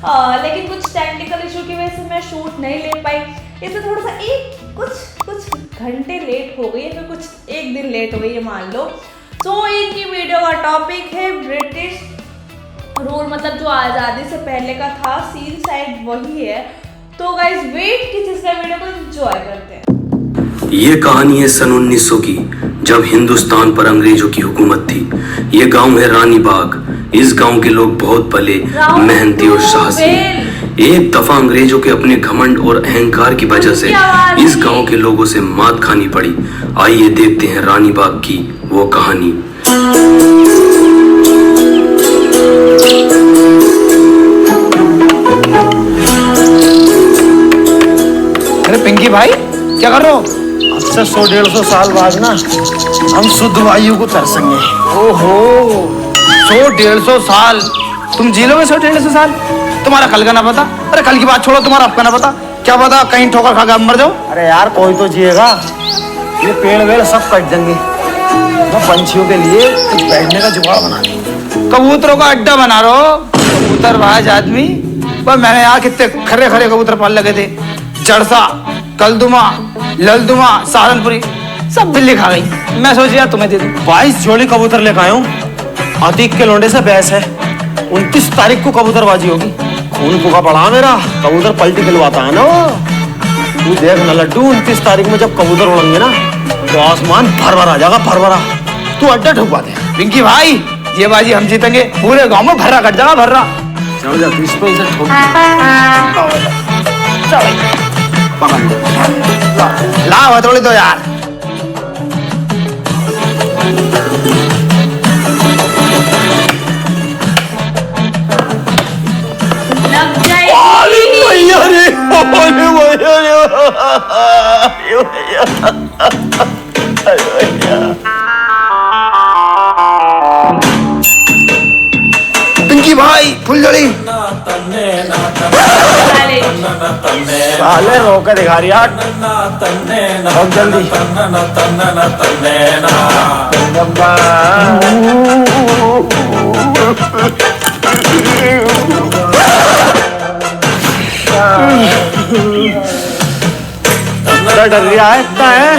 लेकिन कुछ technical issue की वजह से मैं शूट नहीं ले पाई, इससे थोड़ा सा कुछ घंटे लेट हो गई है, फिर कुछ एक दिन लेट हो गई है मान लो। तो इनकी वीडियो का टॉपिक है ब्रिटिश रूल, मतलब जो आज़ादी से पहले का था, सीन साइड वही है। तो गाइस वेट किस इसका वीडियो को एंजॉय करते हैं। ये कहानी है सन 1900 की, जब हिंदुस्तान पर अंग्रेजों की हुकूमत थी। ये गांव है रानी बाग। इस गांव के लोग बहुत भले, मेहनती और साहसी। एक दफा अंग्रेजों के अपने घमंड और अहंकार की वजह से इस गांव के लोगों से मात खानी पड़ी। आइए देखते हैं रानी बाग की वो कहानी। अरे पिंकी भाई क्या कर रहे हो? अब से 100-150 साल बाद ना हम शुद्ध वायु को तरसेंगे। ओहो 100-150 साल तुम जी लोगे? 100-150 साल तुम्हारा कल का ना पता। अरे कल की बात छोड़ो, तुम्हारा अब का ना पता। क्या पता कहीं ठोकर खा के मर जाओ। अरे यार कोई तो जिएगा, ये पेड़ वेड़ सब कट देंगे। मैं पंछियों के लिए कुछ बैठने का जुगाड़ बना दूं। कबूतरों का अड्डा बना रहे हो? कबूतरबाज आदमी। पर मैंने यहाँ कितने खरे खरे कबूतर पाल लगे थे। जड़सा, कलदुमा, ललदुमा, सहारनपुरी सब बिल्ली खा गई। मैं सोच यार तुम्हें दे दूं। 22 जोड़ी कबूतर लेकर आया हूँ। अतीक के लोंडे से बहस है। 29 तारीख को कबूतरबाजी होगी। खून फूका पड़ा मेरा, कबूतर पलटी खिलवाता है ना। तू देख ना लड्डू, 29 तारीख में जब कबूतर उड़ेंगे ना तो आसमान भर आ जाएगा, भर। तू अड्डा ठुकवा दे। पिंकी भाई ये बाजी हम जीतेंगे। पूरे गांव में भर्रा कट जाएगा, भर्रा। चल जा इस पे इसे ठोक। ला हथौड़ी दो यार। लग जाएगी। पिंकी भाई फुलझड़ी साले रोके दिखा रही यार। बहुत जल्दी डर रहा है इतना है।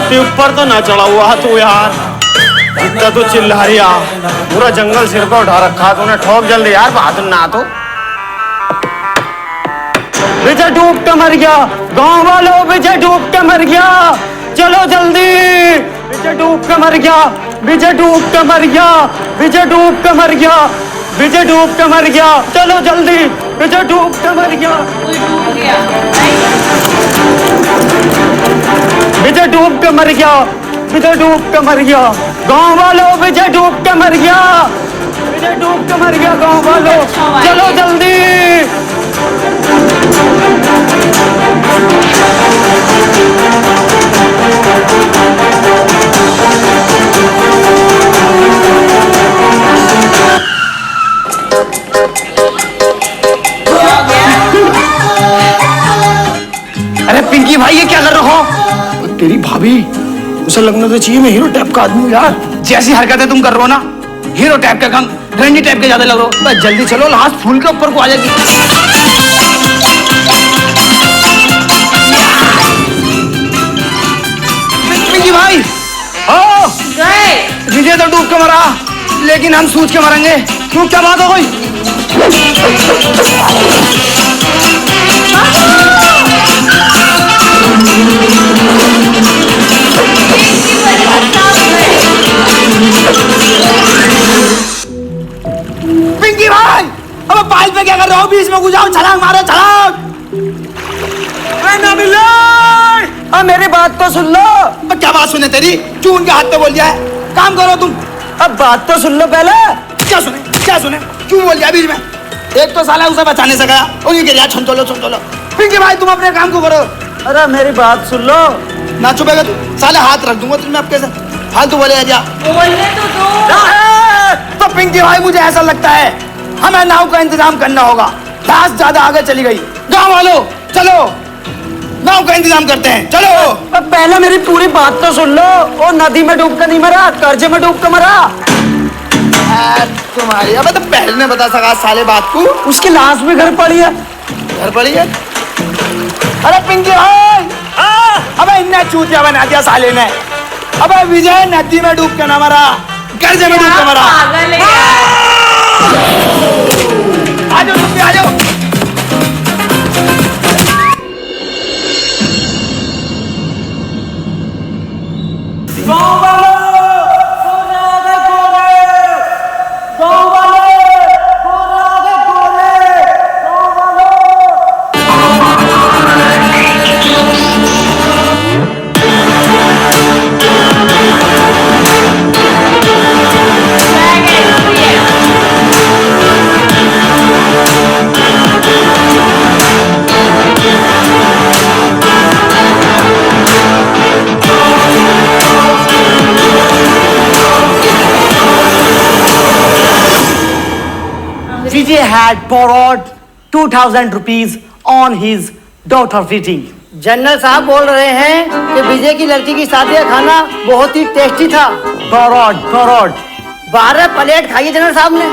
तू ऊपर तो ना चढ़ा हुआ तू यार, इतना तो चिल्ला रिया। पूरा जंगल सिर पर उठा रखा तूने। ठोक जल्दी यार, बहादुर ना तो विजय डूब के मर गया। गांव वालों विजय डूब के मर गया, चलो जल्दी। विजय डूब के मर गया, विजय डूब के मर गया, विजय डूब के मर गया, विजय डूब के मर गया, चलो जल्दी। विजय डूब के मर गया, कोई डूब गया। विजय डूब के मर गया, विजय डूब के मर गया। गांव वालों विजय डूब के मर गया, विजय डूब के मर गया। गांव वालों चलो जल्दी। अरे पिंकी भाई ये क्या कर रहे हो? तेरी भाभी उसे लगना तो चाहिए मैं हीरो टाइप का आदमी हूँ यार। जैसी हरकतें तुम कर रहे हो ना, हीरो टाइप का कम रंडी टाइप के ज्यादा लग रहे हो। बस जल्दी चलो, लास्ट फूल के ऊपर को आ जाएगी। पिंकी भाई ओ विजय तो डूब के मरा, लेकिन हम सूझ के मरेंगे। क्यों, क्या बात हो गई? पिंकी भाई अब पाइल पे क्या कर रहे हो? बीच में गुजाओ, छलांग मारो, छलांग। मेरी बात तो सुन लो। अब क्या बात सुने तेरी? क्यों उनके हाथ पे बोल दिया है? काम करो तुम। अब बात तो सुन लो पहले। क्या सुने, क्या सुने? क्यों बोल दिया बीच में? एक तो साला उसे बचा नहीं सका, और ये कह रहा छुन चलो, छुन चलो। पिंकी भाई तुम अपने काम को करो। अरे मेरी बात सुन लो। ना चुपेगा तू, साले हाथ रख दूंगा तुझमें अब कैसे फालतू बोले जा। बोलने तो दो। तो पिंकी भाई मुझे ऐसा लगता है हमें नाव का इंतजाम करना होगा। घास ज्यादा आगे चली गई। गांव वालों चलो नाव का इंतजाम करते हैं, चलो। अब पहले मेरी पूरी बात तो सुन लो। वो नदी में डूब कर नहीं मरा, कर्जे में डूब कर मरा। तुम्हारी अब तो पहले ने बता सका साले बात को। उसकी लाश भी घर पड़ी है। घर पड़ी है। अरे पिंकी भाई, अबे इन्हें चूतिया बना दिया साले ने। अबे विजय नदी में डूब के ना मरा, कर्जे में डूब के मरा। पागल है यार। आ जाओ तुम भी आ जाओ। Vijay had borrowed 2,000 rupees on his daughter wedding. General साहब बोल रहे हैं कि विजय की लड़की की शादी का खाना बहुत ही टेस्टी था। Borrowed. 12 प्लेट खाई जनरल साहब ने।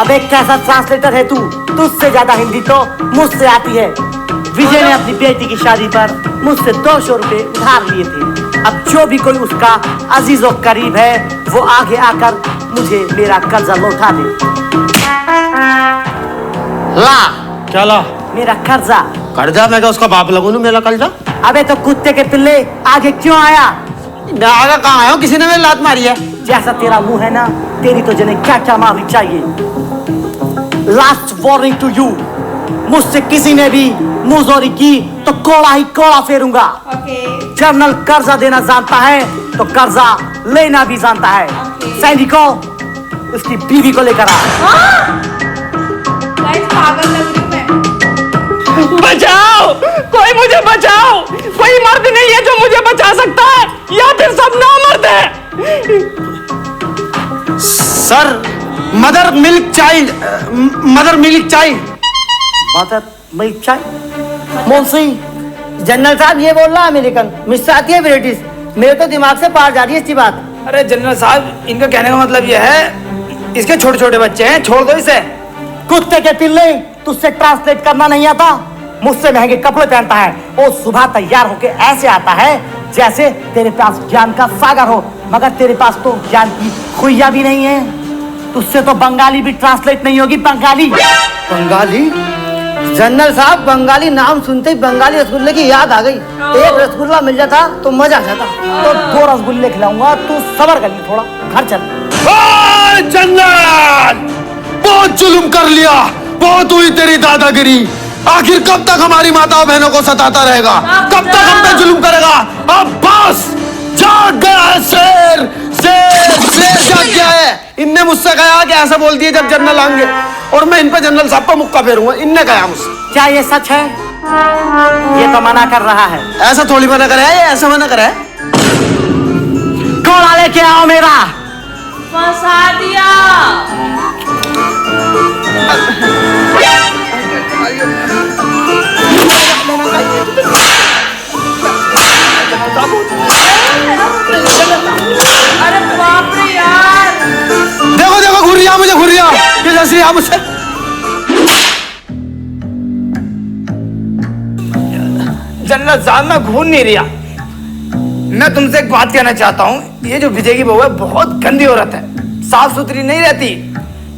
अबे कैसा ट्रांसलेटर है तू? तुझसे ज्यादा हिंदी तो मुझसे आती है। विजय ने अपनी बेटी की शादी पर मुझसे 200 रुपए उधार लिए थे। अब जो भी कोई उसका अजीज और करीब है वो आगे आकर मुझे मेरा कर्जा लौटा दे। ला क्या ला? मेरा कर्जा। कर्जा? मैं क्या उसका बाप लगूं मेरा कर्जा? अबे तो कुत्ते के पिल्ले आगे क्यों आया? मैं आगे कहाँ आया हूँ? किसी ने मेरी लात मारी है। जैसा तेरा मुंह है ना, तेरी तो जने क्या क्या मारनी चाहिए। लास्ट वार्निंग टू यू, मुझसे किसी ने भी मुंहजोरी की तो कोड़ा ही कोड़ा फेरूंगा। ओके। जनरल कर्जा देना जानता है तो कर्जा लेना भी जानता है। सैनिकों, उसकी बीवी को लेकर आ। गाइस पागल लग रही हूँ मैं। बचाओ, कोई मुझे बचाओ। कोई मर्द नहीं है जो मुझे बचा सकता है, या फिर सब नामर्द है। Sir, mother milk child. Mother milk चाय। मुंशी, जनरल साहब ये बोल रहा है अमेरिकन मिस्टर आती है ब्रिटिश। मेरे तो दिमाग से पार जा रही है इसकी बात। अरे जनरल साहब, इनका कहने का मतलब यह है, इसके छोटे छोटे बच्चे हैं, छोड़ दो इसे। कुत्ते के पिल्ले, तुझसे ट्रांसलेट करना नहीं आता? मुझसे महंगे कपड़े पहनता है और सुबह तैयार होके ऐसे आता है जैसे तेरे पास ज्ञान का सागर हो, मगर तेरे पास तो ज्ञान की खुइया भी नहीं है। तुझसे तो बंगाली भी ट्रांसलेट नहीं होगी। बंगाली जनरल साहब, बंगाली नाम सुनते ही बंगाली रसगुल्ले की याद आ गई। एक रसगुल्ला मिल जाता तो मजा आ जाता। तो 2 रसगुल्ले खिलाऊंगा, तू सबर कर ले थोड़ा, घर चल। जनरल, बहुत जुल्म कर लिया, बहुत हुई तेरी दादागिरी। आखिर कब तक हमारी माताओं बहनों को सताता रहेगा? कब तक हम पे जुल्म करेगा? अब बस, जाग गया है शेर जाग गया है। इनने मुझसे कहा कि ऐसा बोल दिए जब जनरल आएंगे, और मैं इन पे जनरल साहब पर मुक्का फेरूंगा। इनने कहा मुझसे। क्या ये सच है? ये तो मना कर रहा है। ऐसा थोड़ी मना करा है, ये ऐसा मना करा है। घोड़ा लेके आओ मेरा। फंसा दिया। अरे बाप रे यार। देखो देखो, घुरिया मुझे, घुरिया ये जैसी आप मुझसे। जनरल साहब, मैं घूर नहीं रिया। मैं तुमसे एक बात कहना चाहता हूँ। ये जो विजय की बहू है बहुत गंदी औरत है, साफ सुथरी नहीं रहती।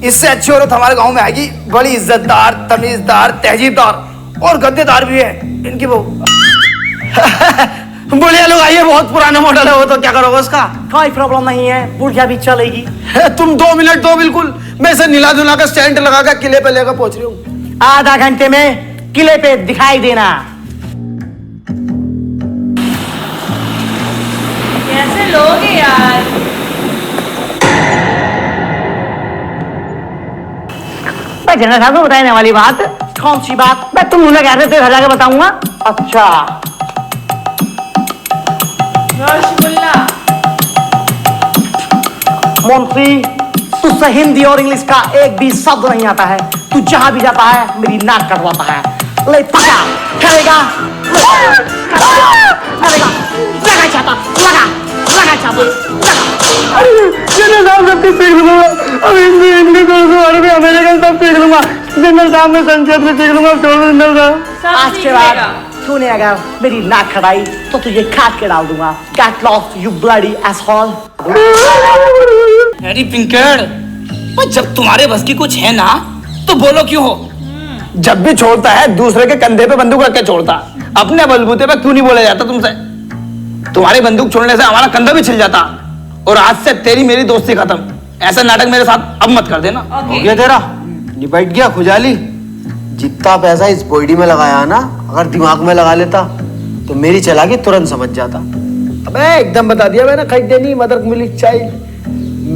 इससे अच्छी औरत हमारे गांव में आएगी, बड़ी इज्जतदार, तमीजदार, तहजीबदार और गद्देदार भी है इनकी बहू। बुढ़िया लोग आइए, बहुत पुराना मॉडल है वो, तो क्या करोगे उसका? कोई प्रॉब्लम नहीं है, बुढ़िया भी चलेगी। तुम 2 मिनट दो, बिल्कुल। मैं इसे नीला धुला कर स्टैंड लगा कर किले पे लेकर पहुंच रही हूँ। आधा घंटे में किले पे दिखाई देना। कैसे लोग हैं यार। जनरल साहब को बताने वाली बात। कौन सी बात? मैं तुम मुझे कहते थे घर जाके बताऊंगा। अच्छा, रसगुल्ला। मुंशी, तुझसे हिंदी और इंग्लिश का एक भी शब्द नहीं आता है। तू जहां भी जाता है मेरी नाक कटवाता है। ले पका, करेगा, लगा चापा, लगा चापा, लगा। जनरल साहब, सबके पेट में अब हिंदी लूंगा जनरल साहब, मैं संसद में देख लूंगा, छोड़ दो जनरल साहब। सब आज ठीक के बाद रहेगा। तूने अगर मेरी नाक खड़ाई तो तुझे काट के डाल दूंगा। Get lost you bloody asshole. Harry Pinker, पर जब तुम्हारे बस की कुछ है ना तो बोलो क्यों हो? जब भी छोड़ता है दूसरे के कंधे पे बंदूक रख के छोड़ता, अपने बलबूते पे क्यों नहीं बोला जाता तुमसे? तुम्हारी बंदूक छोड़ने से हमारा कंधा भी छिल जाता। और आज से तेरी मेरी दोस्ती खत्म। ऐसा नाटक मेरे साथ अब मत कर देना। हो गया तेरा, निपट गया खुजाली। जितना पैसा इस बॉडी में लगाया ना, अगर दिमाग में लगा लेता तो मेरी चालाकी तुरंत समझ जाता। अबे एकदम बता दिया मैंने, खरीदे नहीं मदर मिल्क चाइल्ड।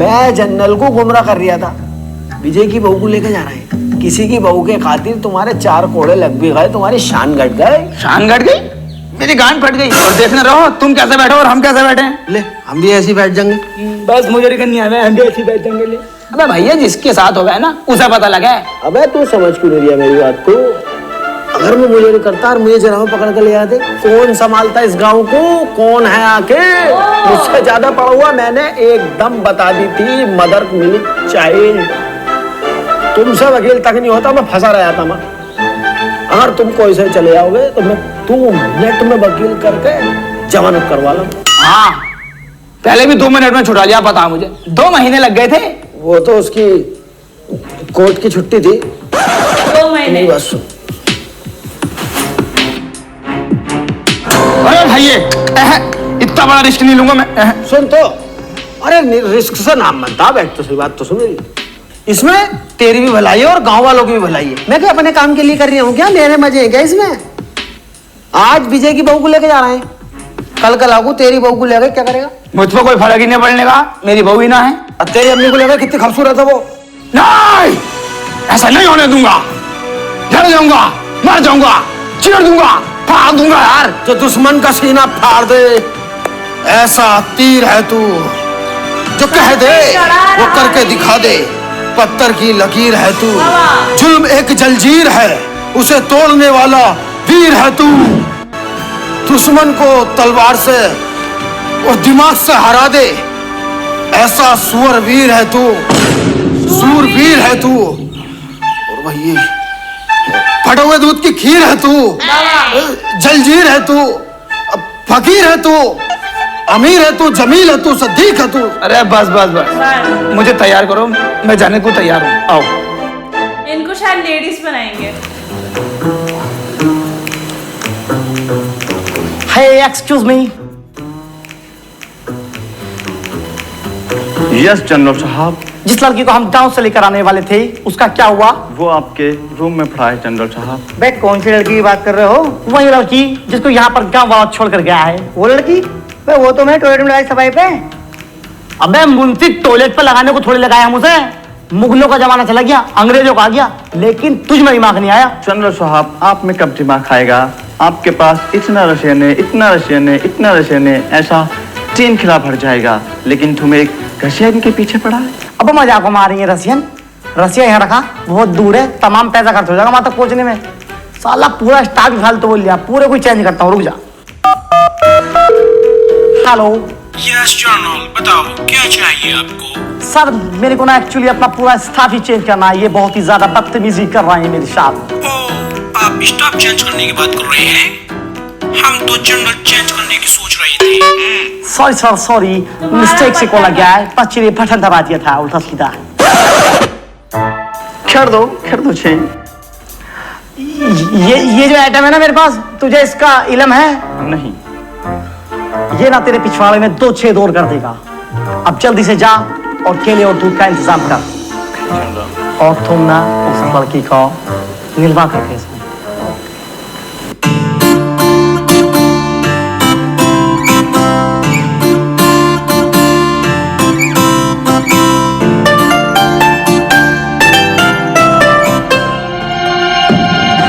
मैं जनरल को गुमराह कर रहा था, विजय की बहू को लेके जा रहे हैं। किसी की बहू के खातिर तुम्हारे 4 कोड़े लग भी गए, तुम्हारी शान घट गए। शान घट गई, मेरी गांड फट गई। और देखने रहो तुम कैसे बैठो और हम कैसे बैठे हैं। ले हम भी ऐसे ही बैठ जाएंगे। बस मुझे नहीं आ रहा है, हम भी ऐसे बैठ जाएंगे। ले अबे भैया, जिसके साथ हो गया ना उसे पता लगा है। अबे तू समझ क्यों नहीं रहा मेरी बात को? अगर मैं मुझे नहीं करता और मुझे जरा पकड़ कर ले आते, कौन संभालता इस गांव को? कौन है आके? मुझसे ज्यादा पड़ा हुआ मैंने एकदम बता दी थी, मदर मिल्क चाइल्ड। तुमसे वकील तक नहीं होता, मैं फंसा रहा था। मैं अगर तुम कोई से चले जाओगे तो मैं 2 मिनट में वकील करके जमानत करवा लूं। हाँ, पहले भी 2 मिनट में छुड़ा लिया, पता मुझे 2 महीने लग गए थे। वो तो उसकी कोर्ट की छुट्टी थी। 2 महीने। बस अरे भैया, इतना बड़ा रिस्क नहीं लूंगा मैं। सुन तो, अरे रिस्क से नाम बनता। बैठ तो सही बात तो सुन मेरी। इसमें तेरी भी भलाई है और गांव वालों की भी भलाई है। मैं क्या अपने काम के लिए कर रही हूँ क्या? मेरे मजे हैं क्या इसमें? आज विजय की बहू को लेके जा रहे हैं, कल लागू तेरी बहू को लेकर क्या करेगा? मुझ पर कोई फर्क ही नहीं पड़ने का, मेरी बहू ही ना है। और तेरी अम्मी को लेकर कितनी खूबसूरत है वो। नहीं, ऐसा नहीं होने दूंगा। लड़ जाऊंगा, मर जाऊंगा, चीर दूंगा, फाड़ दूंगा यार। जो दुश्मन का सीना फाड़ दे, ऐसा तीर है तू। जो कह दे वो करके दिखा दे, पत्थर की लकीर है तू। जुल्म एक जंजीर है, उसे तोड़ने वाला वीर है तू। दुश्मन को तलवार से और दिमाग से हरा दे, ऐसा सुअर वीर है तू। सूरवीर है तू। और वही फटे हुए दूध की खीर है तू। जलजीर है तू, फकीर है तू, अमीर है तू, जमील है तू, सदीक है तू। अरे बस बस बस, मुझे तैयार करो, मैं जाने को तैयार हूँ। आओ। इनको शायद लेडीज बनाएंगे। Hey, excuse me. Yes general साहब, जिस लड़की को हम गांव से लेकर आने वाले थे उसका क्या हुआ? वो आपके रूम में पड़ा है जनरल साहब। बे कौन सी लड़की की बात कर रहे हो? वही लड़की जिसको यहाँ पर गांव वाला छोड़ कर गया है, वो लड़की। बे वो तो मैं टॉयलेट में लगाई सफाई पे। अबे मुंशी टॉयलेट पे लगाने को थोड़ी लगाया मुझे। मुगलों का जमाना चला गया, अंग्रेजों का आ गया, लेकिन तुझ में दिमाग नहीं आया। जनरल साहब, आप में कब दिमाग खाएगा? आपके पास इतना रशियन है, इतना रशियन है, इतना रशियन है, ऐसा 3 खिला भर जाएगा, लेकिन तुम्हें एक रशियन के पीछे पड़ा है। अब मजाक मार रही है रशियन? रसिया यहाँ रखा, बहुत दूर है, तमाम पैसा खर्च हो जाएगा वहां तक पहुंचने में। साला पूरा स्टाफ फालतू बोल लिया, पूरे को चेंज करता हूँ, रुक जा। हेलो यस जनरल, बताओ क्या चाहिए आपको? सर, मेरे को ना एक्चुअली अपना पूरा स्टाफ ही चेंज करना है। ये बहुत ही ज्यादा बदतमीजी कर रहे हैं मेरे साथ। ओह, आप स्टाफ चेंज करने की बात कर रहे हैं? हम तो जनरल चेंज करने की सोच रहे थे। सॉरी सर, सॉरी, मिस्टेक से कॉल गया है। बच्चे ने बटन दबा दिया था उल्टा सीधा। कर दो चेंज। ये जो आइटम है ना मेरे पास, तुझे इसका इल्म है? नहीं। ये ना तेरे पिछवाड़े में 2 छेद और कर देगा। अब जल्दी से जा और केले और दूध का इंतजाम कर। और तुम ना उस लड़की को निर्वाह करके इसमें।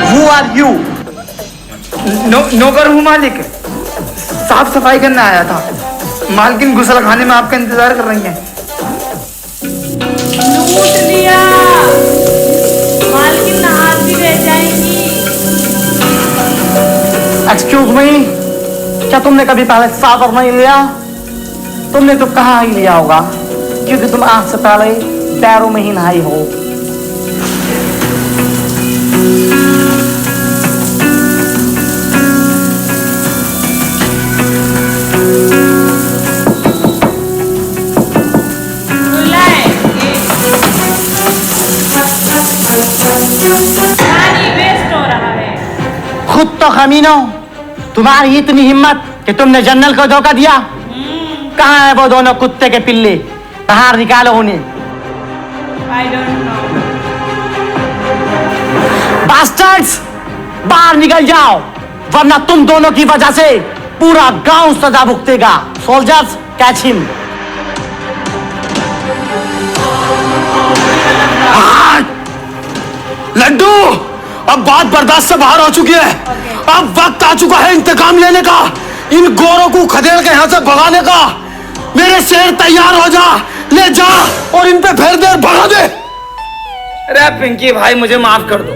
Who are you? नौकर हूँ मालिक, साफ सफाई करने आया था। मालकिन गुसल खाने में आपका इंतजार कर रही हैं। लूट लिया, मालकिन नहाती रह जाएंगी। एक्सक्यूज मी, क्या तुमने कभी पहले सागर नहीं लिया? तुमने तो कहाँ ही लिया होगा, क्योंकि तुम आज से पहले पैरों में ही नहाई हो। वेस्ट हो रहा है। खुद तो कमीनो, तुम्हारी इतनी हिम्मत कि तुमने जनरल को धोखा दिया। कहाँ है वो दोनों कुत्ते के पिल्ले? बाहर निकालो उन्हें। I don't know. बास्टर्ड्स, बाहर निकल जाओ, वरना तुम दोनों की वजह से पूरा गांव सजा भुगतेगा। Soldiers, catch him. लड्डू, अब बात बर्दाश्त से बाहर हो चुकी है। अब वक्त आ चुका है इंतकाम लेने का, इन गोरों को खदेड़ के यहाँ से भगाने का। मेरे शेर तैयार हो जा, ले जा और इन पे फेर दे, भगा दे। अरे पिंकी भाई, मुझे माफ कर दो।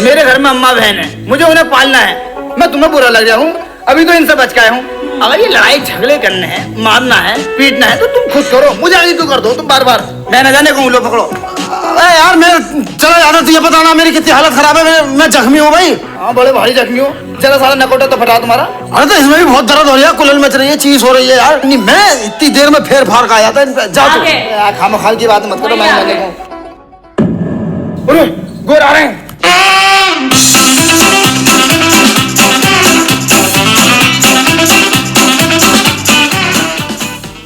मेरे घर में अम्मा बहन है, मुझे उन्हें पालना है। मैं तुम्हें बुरा लग जाऊं, अभी तो इनसे बच के आया हूँ। अगर ये लड़ाई झगड़े करने हैं, मारना है, पीटना है, तो तुम खुद करो, मुझे आगे क्यों कर दो तुम बार बार? मैं न जाने कहूँ, लो पकड़ो। अरे यार, मैं चला जाता तुझे बताना मेरी कितनी हालत खराब है। मैं जख्मी हूँ भाई। हाँ, बड़े भारी जख्मी हो। जरा सारा नकोटा तो फटा तुम्हारा। अरे तो इसमें भी बहुत दर्द हो रही है, कुलल मच रही है, चीज हो रही है यार। नहीं, मैं इतनी देर में फेर फार का आया था। जा तू। यार, खामखाल की बात मत करो, मैं जाने कहूँ। अरे गोर आ रहे हैं।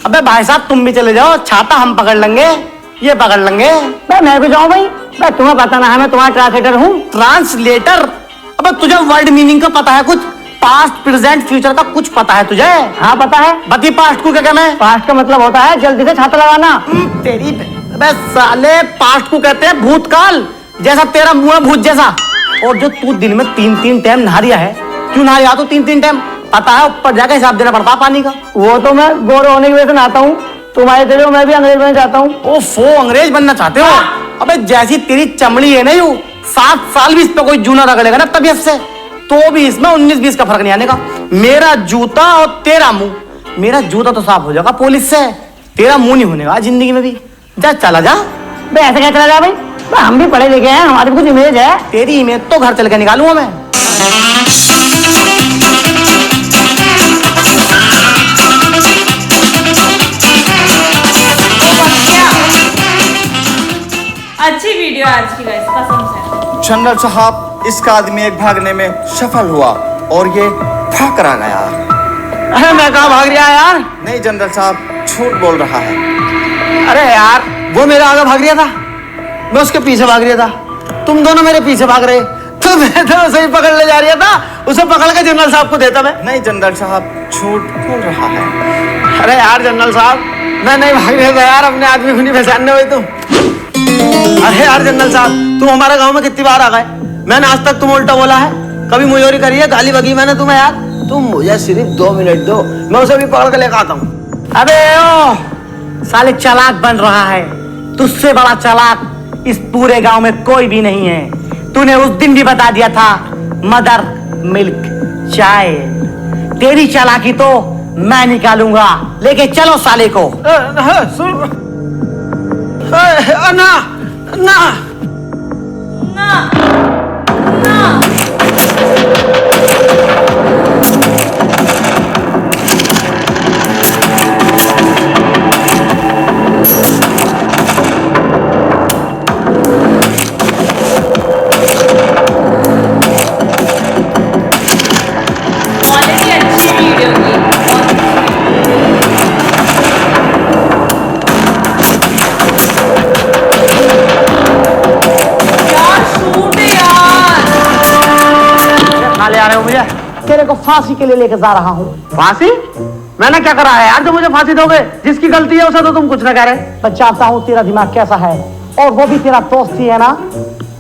अबे भाई साहब, तुम भी चले जाओ, छाता हम पकड़ लेंगे, ये पकड़ लेंगे। मैं भी जाऊं भाई? तुम्हें पता ना है मैं तुम्हारा ट्रांसलेटर हूँ। ट्रांसलेटर? अबे तुझे वर्ड मीनिंग का पता है कुछ? पास्ट, प्रेजेंट, फ्यूचर का कुछ पता है तुझे? हाँ पता है। बती पास्ट को क्या कहना है? पास्ट का मतलब होता है जल्दी से छाता लगाना। तेरी अबे साले, पास्ट को कहते हैं भूतकाल, जैसा तेरा मुंह है भूत जैसा। और जो तू दिन में 3-3 टाइम नहा रिया है, क्यों नहा रिया? तो 3-3 टाइम पता है, ऊपर जाकर हिसाब देना पड़ता है पानी का। वो तो मैं गोरे होने की वजह से नहाता हूँ, तुम्हारे तेरे मैं भी अंग्रेज बनना चाहता हूँ। ओफो, अंग्रेज बनना चाहते हो? अबे जैसी तेरी चमड़ी है ना, यू 7 साल भी इस पे कोई जूना रगड़ेगा ना तबीयत से, तो भी इसमें 19-20 का फर्क नहीं आने का। मेरा जूता और तेरा मुंह, मेरा जूता तो साफ हो जाएगा पुलिस से, तेरा मुंह नहीं होने का जिंदगी में भी। जा चला जा। बे ऐसे क्या चला जा भाई? हम भी पढ़े लिखे हैं, हमारी भी कुछ इमेज है। तेरी इमेज तो घर चल के निकालूंगा मैं। अच्छी वीडियो आज की गाइस, कसम से। जनरल साहब, इसका आदमी एक भागने में सफल हुआ और ये भाग कर आ गया। अरे मैं कहाँ भाग रहा यार? नहीं जनरल साहब, झूठ बोल रहा है। अरे यार, वो मेरे आगे भाग रहा था, मैं उसके पीछे भाग रहा था, तुम दोनों मेरे पीछे भाग रहे, तो मैं तो उसे ही पकड़ ले जा रहा था, उसे पकड़ के जनरल साहब को देता मैं। नहीं जनरल साहब, झूठ बोल रहा है। अरे यार जनरल साहब, मैं नहीं भाग रहा था यार, अपने आदमी को नहीं पहचानने हुए तुम। अरे यार जनरल साहब, तुम हमारे गांव में कितनी बार आ गए, मैंने आज तक तुम उल्टा बोला है? कभी मुजोरी करी है, गाली बगी मैंने तुम्हें यार? तुम मुझे सिर्फ 2 मिनट दो, मैं उसे भी पकड़ के लेकर आता हूँ। अबे ओ साले, चालाक बन रहा है, तुझसे बड़ा चालाक इस पूरे गांव में कोई भी नहीं है। तूने उस दिन भी बता दिया था, मदर मिल्क चाय। तेरी चालाकी तो मैं निकालूंगा, लेके चलो साले को। ना ना ना ना क्वालिटी अच्छी वीडियो की, बहुत यार शूट है यार। खा ले आ रहे हो मुझे? तेरे को फांसी के लिए लेके जा रहा हूँ। फांसी? मैंने क्या करा है यार जो मुझे फांसी दोगे? जिसकी गलती है उसे तो तुम कुछ ना कह रहे। मैं चाहता हूँ तेरा दिमाग कैसा है, और वो भी तेरा दोस्त ही है ना,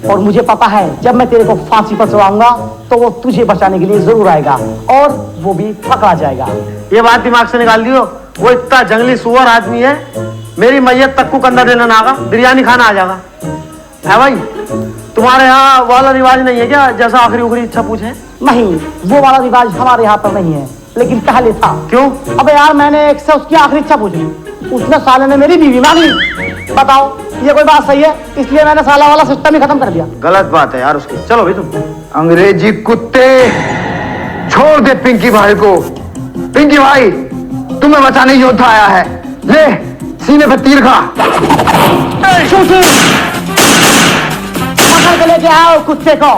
और मुझे पता है जब मैं तेरे को फांसी पर चढ़ाऊंगा तो वो तुझे बचाने के लिए जरूर आएगा, और वो भी पकड़ा जाएगा। ये बात दिमाग से निकाल दियो, वो इतना जंगली सुअर आदमी है, मेरी मैयत तक को कंधा देना ना आगा, बिरयानी खाना आ जाएगा। है भाई, तुम्हारे यहाँ वाला रिवाज नहीं है क्या, जैसा आखिरी उखरी इच्छा पूछे? नहीं, वो वाला रिवाज हमारे यहाँ पर नहीं है, लेकिन पहले था। क्यों? अबे यार, मैंने एक से उसकी आखिरी इच्छा पूछी, उसने साले ने मेरी बीवी मांग ली। बताओ ये कोई बात सही है? इसलिए मैंने साला वाला सिस्टम ही खत्म कर दिया। गलत बात है यार उसकी। चलो भाई तुम। अंग्रेजी कुत्ते, छोड़ दे पिंकी भाई को। पिंकी भाई, तुम्हें बचाने योद्धा आया है। ले सीने पर तीर खा। पकड़ के लेके आओ कुत्ते को।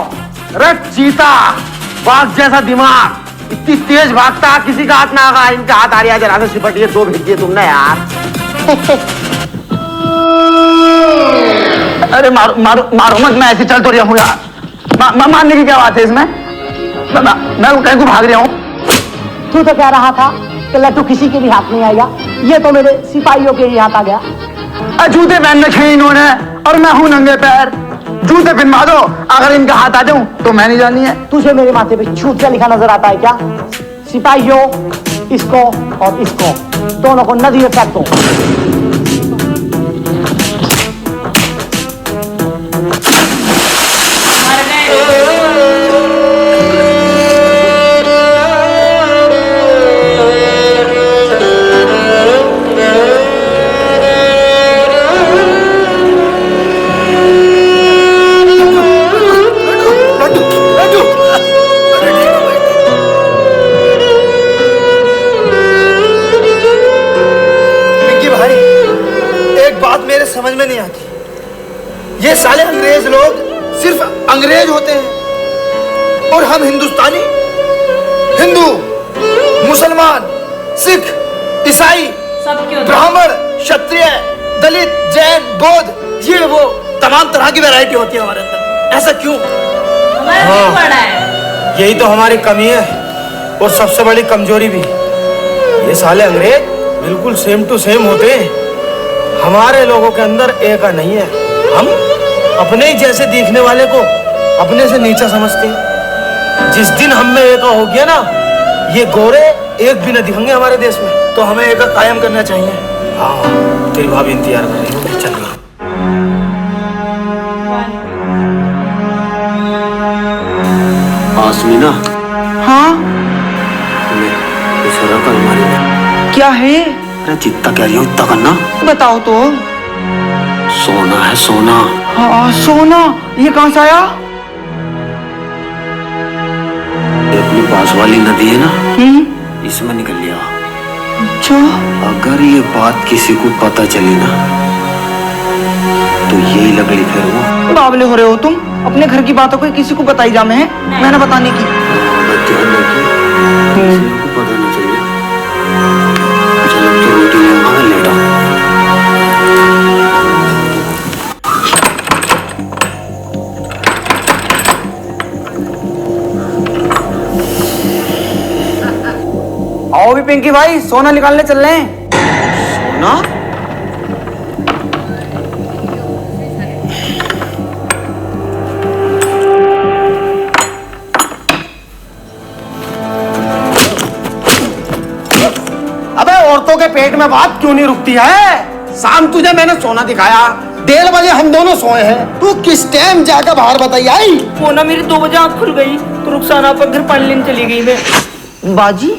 अरे चीता, बाघ जैसा दिमाग, इतनी तेज भागता, किसी का हाथ ना आगा। इनका हाथ आ रहा है, जरा से सिपटिए। 2 भेज दिए तुमने यार। अरे मारो मारो मारो मत, मैं ऐसे चल तो रहा हूँ यार। मारने की क्या बात है इसमें? मैं कहीं को भाग रहा हूँ। तू तो कह रहा था कि लड्डू किसी के भी हाथ नहीं आएगा, ये तो मेरे सिपाहियों के ही हाथ आ गया। जूते पहन रखे हैं इन्होंने और मैं हूँ नंगे पैर। जूते पहनवा दो, अगर इनका हाथ आ जाऊं तो मैं नहीं जानी है। तुझे मेरे माथे पे छूटिया लिखा नजर आता है क्या? सिपाहियों, इसको और इसको दोनों को नदी में फेंक दो। मर गए। पिंकी भाई, एक बात मेरे समझ में नहीं आती। ये साले अंग्रेज लोग सिर्फ अंग्रेज होते हैं और हम हिंदुस्तानी, हिंदू, मुसलमान, सिख, ईसाई, सब क्यों? ब्राह्मण, क्षत्रिय, दलित, जैन, बौद्ध, ये वो तमाम तरह की वैरायटी होती है हमारे अंदर। ऐसा क्यों? हमारा नहीं पड़ा है। यही तो हमारी कमी है और सबसे बड़ी कमजोरी भी। ये साले अंग्रेज बिल्कुल सेम टू सेम होते हैं। हमारे लोगों के अंदर एक नहीं है। हम अपने ही जैसे दिखने वाले को अपने से नीचा समझते हैं। जिस दिन हम में एक हो गया ना, ये गोरे एक भी न दिखेंगे हमारे देश में। तो हमें एक कायम करना चाहिए। हाँ, तेरी भाभी इंतजार कर रही है। चल रहा। आसमीना, हाँ, ले इस रकम हमारी में। क्या है? अरे जितना कह रही हो इतना करना। बताओ तो। सोना है सोना। हाँ, सोना। ये कहाँ से आया? ये अपनी पास वाली नदी है ना, इसमें निकल लिया। अच्छा। अगर ये बात किसी को पता चली ना तो यही लगड़ी फिर वो। बावले हो रहे हो तुम। अपने घर की बातों को किसी को बताई जा मैं मैंने बताने की। ध्यान रखिए, किसी को पता नहीं चले। चलो तो रोटी ले मैं लेटा हूँ। आओ भी पिंकी भाई, सोना निकालने चल रहे हैं। सोना? अबे औरतों के पेट में बात क्यों नहीं रुकती है? शाम तुझे मैंने सोना दिखाया, 1:30 बजे हम दोनों सोए हैं। तू किस टाइम जाकर बाहर बताई आई? वो ना मेरी 2 बजे आँख खुल गई तो रुखसाना पर घर पानी लेने चली गई मैं। बाजी,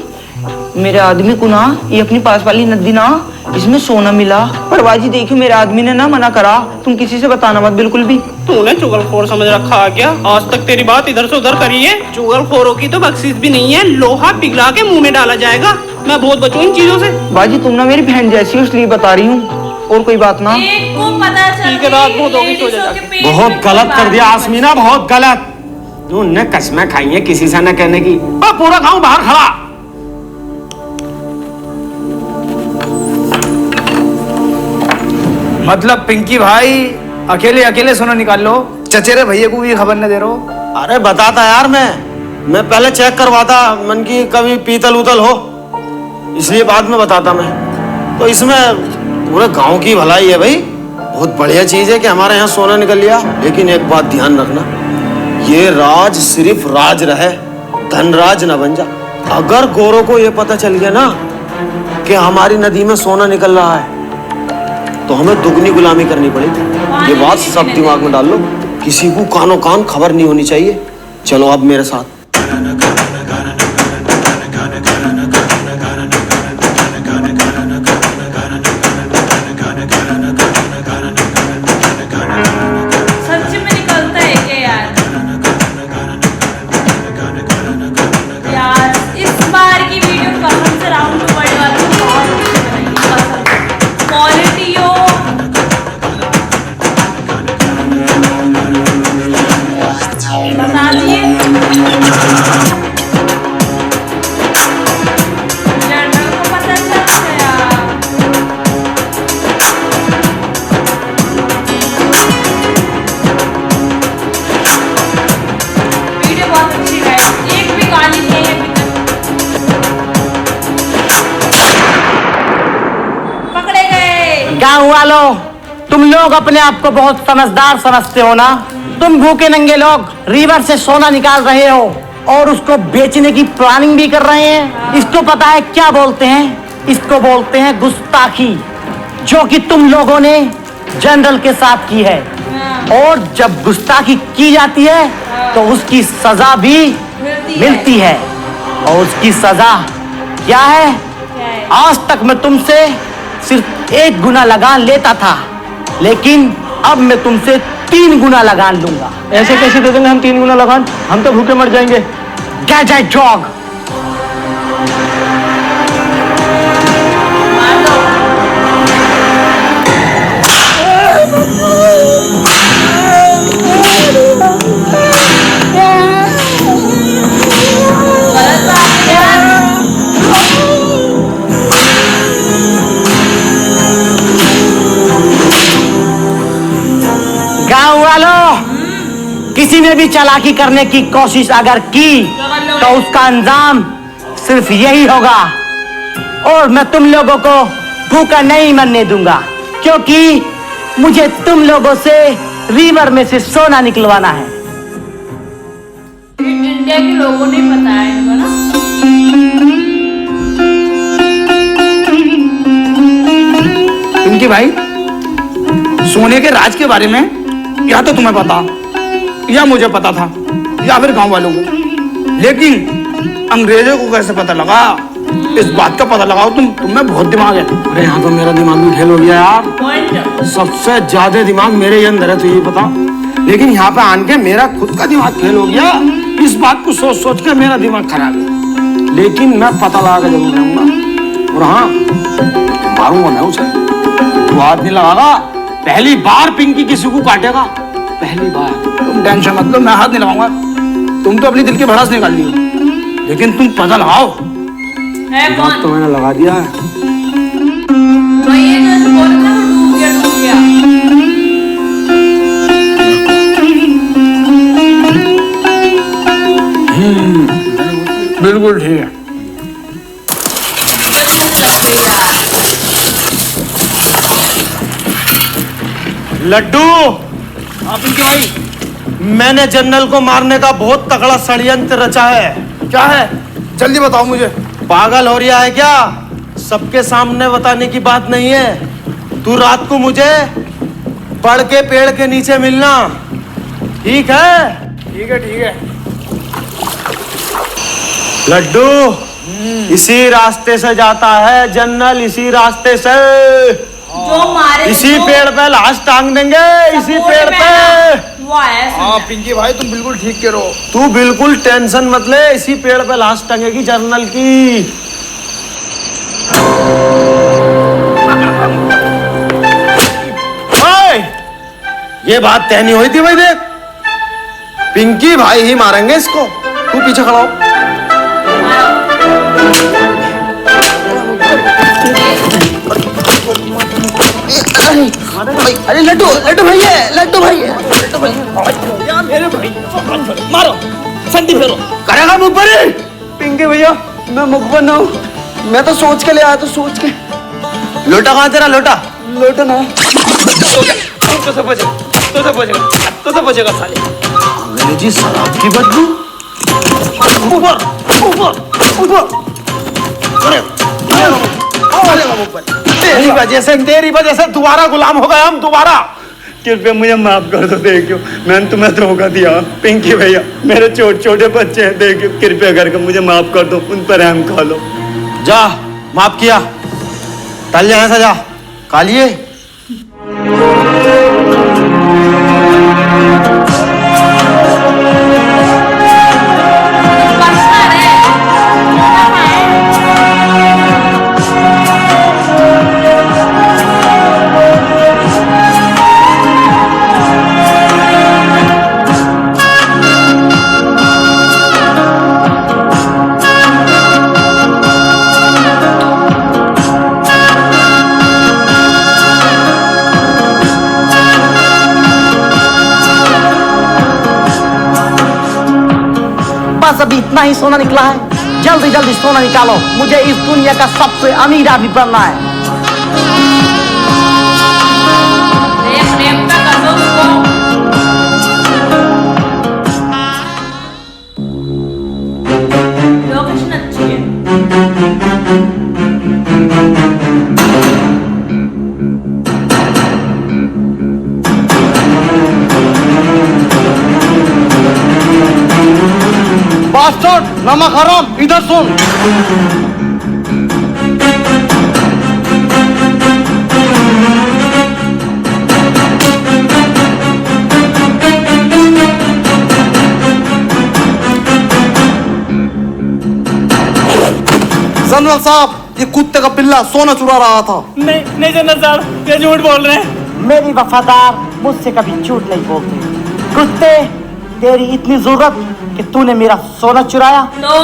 मेरे आदमी को ना ये अपनी पास वाली नदी ना, इसमें सोना मिला। पर बाजी देखियो, मेरे आदमी ने ना मना करा, तुम किसी से बताना मत बिल्कुल भी। तूने चुगलखोर समझ रखा है क्या? आज तक तेरी बात इधर से उधर करी है। चुगलखोरों की तो बख्शीश भी नहीं है, लोहा पिघला के मुंह में डाला जाएगा। मैं बहुत बचूं इन चीजों से। बाजी तुम ना मेरी बहन जैसी हो, इसलिए बता रही हूँ, और कोई बात ना। एक को पता चल ठीक है, रात बहुत होगी, सो जा लेडीजों जाके। के पेट बहुत में गलत कर दिया बात है। आसमीना, बहुत गलत। उनने कसमें खाई है किसी से न कहने की। और पूरा गांव बाहर खड़ा। मतलब पिंकी भाई अकेले अकेले सोना निकाल लो, चचेरे भैया को भी खबर न दे रहो। अरे बताता यार, मैं पहले चेक करवाता मन की कभी पीतल उतल हो, इसलिए बाद में बताता मैं। तो इसमें पूरे गांव की भलाई है भाई। बहुत बढ़िया चीज है कि हमारे यहाँ सोना निकल लिया। लेकिन एक बात ध्यान रखना, ये राज सिर्फ राज रहे, धनराज न बन जा। अगर गोरों को ये पता चल गया ना कि हमारी नदी में सोना निकल रहा है तो हमें दुगनी गुलामी करनी पड़ेगी। ये बात सब दिमाग में डाल लो। किसी को कानो कान खबर नहीं होनी चाहिए। चलो अब मेरे साथ। गांव वालों, तुम लोग अपने आप को बहुत समझदार समझते हो ना। तुम भूखे नंगे लोग रिवर से सोना निकाल रहे हो और उसको बेचने की प्लानिंग भी कर रहे हैं। इसको पता है क्या बोलते हैं? इसको बोलते हैं गुस्ताखी, जो कि तुम लोगों ने जनरल के साथ की है। और जब गुस्ताखी की जाती है तो उसकी सजा भी मिलती है। और उसकी सजा क्या है? आज तक मैं तुमसे सिर्फ 1 गुना लगान लेता था, लेकिन अब मैं तुमसे 3 गुना लगान लूंगा। ऐसे कैसे दे देंगे हम 3 गुना लगान? हम तो भूखे मर जाएंगे। Gadget jog. गांव वालों, किसी ने भी चालाकी करने की कोशिश अगर की तो उसका अंजाम सिर्फ यही होगा। और मैं तुम लोगों को भूखा नहीं मरने दूंगा, क्योंकि मुझे तुम लोगों से रिवर में से सोना निकलवाना है। इंडिया के लोगों ने बताया इनको ना। पिंकी भाई, सोने के राज के बारे में या तो तुम्हें पता या मुझे पता था या फिर गांव वालों को, लेकिन अंग्रेजों को कैसे पता लगा? इस बात का पता लगाओ। तुम्हें बहुत दिमाग है। अरे यहाँ तो मेरा दिमाग भी फेल हो गया यार। पॉइंट। सबसे ज्यादा दिमाग मेरे ही अंदर है, तो ये पता। लेकिन यहाँ पे आन के मेरा खुद का दिमाग फेल हो गया। इस बात को सोच सोच के मेरा दिमाग खराब है। लेकिन मैं पता लगा के जरूर रहूंगा। और हाँ, मारूंगा मैं उसे। वो हाथ नहीं लगागा। पहली बार पिंकी किसी को काटेगा, पहली बार। तुम टेंशन मत लो, मैं हाथ नहीं लगाऊंगा। तुम तो अपनी दिल की भड़ास निकाल ली, लेकिन तुम पता लगाओ। है कौन? तो मैंने लगा दिया है। तो ये जो ऐसे बोल रहे थे ना, डूब गया। बिल्कुल ठीक है। लड्डू, आप इनके भाई, मैंने जनरल को मारने का बहुत तगड़ा षड्यंत्र रचा है। क्या है? जल्दी बताओ मुझे। पागल हो रहा है क्या? सबके सामने बताने की बात नहीं है। तू रात को मुझे पड़ के पेड़ के नीचे मिलना, ठीक है? ठीक है, ठीक है। लड्डू, इसी रास्ते से जाता है जनरल, इसी रास्ते से। जो मारे इसी पेड़ पे लाश टांग देंगे, इसी पेड़ पे। वो आया है हाँ पिंकी भाई, तुम बिल्कुल ठीक कह रहे हो। तू बिल्कुल टेंशन मत ले, इसी पेड़ पे लाश टंगेगी जनरल की। ओए, ये बात तय नहीं हुई थी भाई। देख, पिंकी भाई ही मारेंगे इसको। तू पीछे खड़ा हो। अरे लड्डू, लड्डू भाई है, लड्डू भाई है, लड्डू भाई है। यार मेरे भाई, मारो, संटी फेरो। करेगा मुख पर? पिंकी भैया, मैं मुखबन हूँ। मैं तो सोच के ले आया, तो सोच के। लोटा कहाँ तेरा? लोटा लोटा ना। तो सब बचेगा साले। अंग्रेजी शराब की बदबू। ऊपर, ऊपर, ऊपर। तेरी वजह से दोबारा गुलाम हो गए हम, दोबारा। कृपया मुझे माफ कर दो। देखियो, मैंने तुम्हें धोखा दिया। पिंकी भैया, मेरे छोटे छोटे बच्चे हैं। देखियो, कृपया करके मुझे माफ कर दो। उन पर रहम खा लो। जा, माफ किया। टल जाए सजा कालिए। बस अभी इतना ही सोना निकला है। जल्दी जल्दी सोना निकालो, मुझे इस दुनिया का सबसे अमीर आदमी बनना है। नमक हराम, इधर सुन। जनरल साहब, ये कुत्ते का पिल्ला सोना चुरा रहा था। नहीं जनरल साहब, ये झूठ बोल रहे हैं। मेरी वफादार मुझसे कभी झूठ नहीं बोलते। कुत्ते, तेरी इतनी जरूरत कि तूने मेरा सोना चुराया? नो।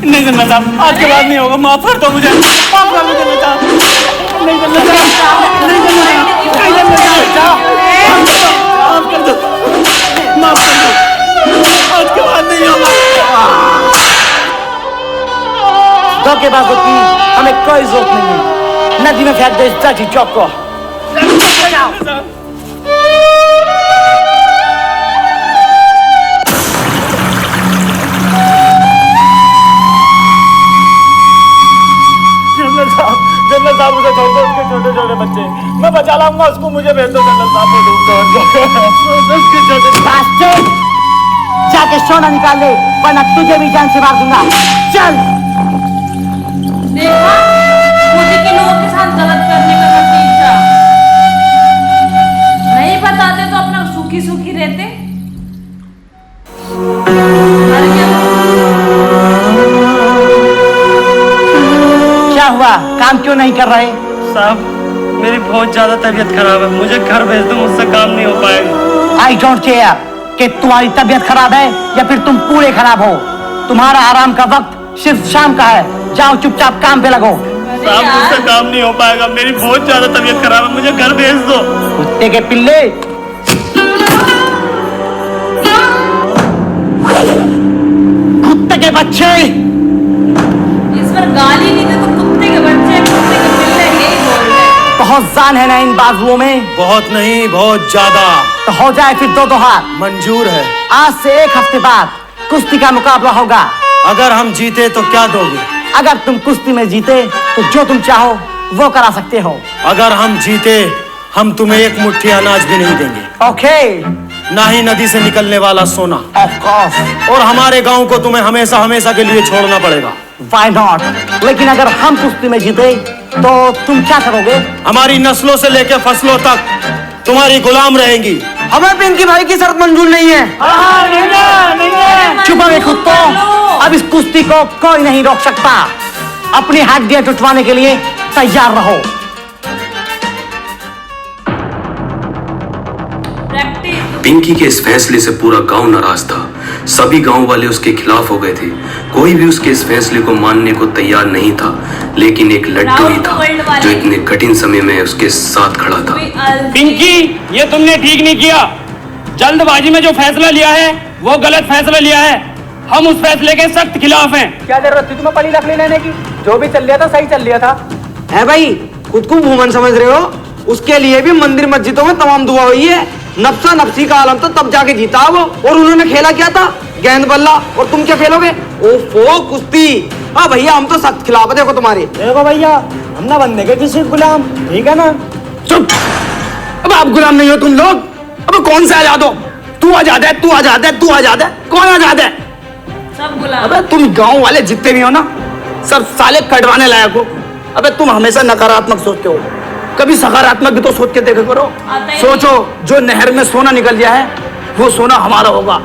नहीं जनरल साहब, आज के बाद नहीं होगा, माफ कर दो मुझे, माफ कर दो जनरल साहब। नहीं जनरल साहब, नहीं जनरल साहब, माफ कर दो, माफ कर दो, आज के बाद नहीं होगा। धोखेबाजों की हमें कोई जरूरत नहीं है। नदी में फेंक दे इस चाची चौक को। जनरल साहब उसे छोड़ दो, उसके छोटे छोटे बच्चे, मैं बचा लाऊंगा उसको, मुझे भेज दो जनरल साहब, वो डूब बास्टर्ड, जाके सोना निकाल ले, वरना तुझे भी जान से मार दूंगा। चल। देखा, मुझे के लोगों के साथ गलत करने का नतीजा। नहीं बताते तो अपना सुखी सुखी रहते। मर गया। क्या हुआ, काम क्यों नहीं कर रहे? साहब, मेरी बहुत ज्यादा तबीयत खराब है, मुझे घर भेज दो, मुझसे काम नहीं हो पाएगा। आई डोंट केयर कि तुम्हारी तबीयत खराब है या फिर तुम पूरे खराब हो। तुम्हारा आराम का वक्त सिर्फ शाम का है। जाओ चुपचाप काम पे लगो। साहब, मुझसे काम नहीं हो पाएगा, मेरी बहुत ज्यादा तबीयत खराब है, मुझे घर भेज दो। कुत्ते के पिल्ले, कुत्ते के बच्चे। इस पर गाली नहीं दे तो कुत्ते के बच्चे, कुत्ते के पिल्ले यही बोल रहे हैं। बहुत जान है ना इन बाजुओं में। बहुत नहीं, बहुत ज्यादा। तो हो जाए फिर दो हाथ। मंजूर है। आज से 1 हफ्ते बाद कुश्ती का मुकाबला होगा। अगर हम जीते तो क्या दोगे? अगर तुम कुश्ती में जीते तो जो तुम चाहो वो करा सकते हो। अगर हम जीते, हम तुम्हें एक मुट्ठी अनाज भी नहीं देंगे। ओके। ना ही नदी से निकलने वाला सोना। Of course. और हमारे गांव को तुम्हें हमेशा हमेशा के लिए छोड़ना पड़ेगा। Why not? लेकिन अगर हम कुश्ती में जीते तो तुम क्या करोगे? हमारी नस्लों से लेकर फसलों तक तुम्हारी गुलाम रहेंगी। हमें पिंकी भाई की शर्त मंजूर नहीं है। चुप रहे कुत्तों, अब इस कुश्ती को कोई नहीं रोक सकता। अपनी हड्डियां टुटवाने के लिए तैयार रहो। पिंकी के इस फैसले से पूरा गांव नाराज था। सभी गांव वाले उसके खिलाफ हो गए थे। कोई भी उसके इस फैसले को मानने को तैयार नहीं था। लेकिन एक लड्डू ही था जो इतने कठिन समय में उसके साथ खड़ा था। पिंकी, ये तुमने ठीक नहीं किया। जल्दबाजी में जो फैसला लिया है वो गलत फैसला लिया है। हम उस फैसले के सख्त खिलाफ हैं। क्या जरूरत थी तुम्हें पड़ी लकड़ी लेने की? जो भी चल लिया था सही चल लिया था। है भाई, खुद को भूमन समझ रहे हो? उसके लिए भी मंदिर मस्जिदों में तमाम दुआ हुई है। नफ्सा नफ्सी का आलम तो तब जाके जीता वो। और उन्होंने खेला क्या था? गेंद बल्ला। और तुम क्या खेलोगे? ओफो, कुश्ती। हाँ भैया, हम तो सख्त खिलाफ है, देखो तुम्हारे। देखो भैया, हम ना बनने के किसी गुलाम, ठीक है ना? चुप। अब आप गुलाम नहीं हो तुम लोग। अब कौन सा आजाद हो? तू आजाद है, तू आजाद है, तू आजाद है। कौन आजाद है? सब गुलाम। अबे तुम गांव वाले जितने भी हो ना, सब साले कटवाने लायक हो। अबे तुम हमेशा नकारात्मक सोचते हो, कभी सकारात्मक भी तो सोच के देखा करो। सोचो, जो नहर में सोना निकल गया है वो सोना हमारा होगा।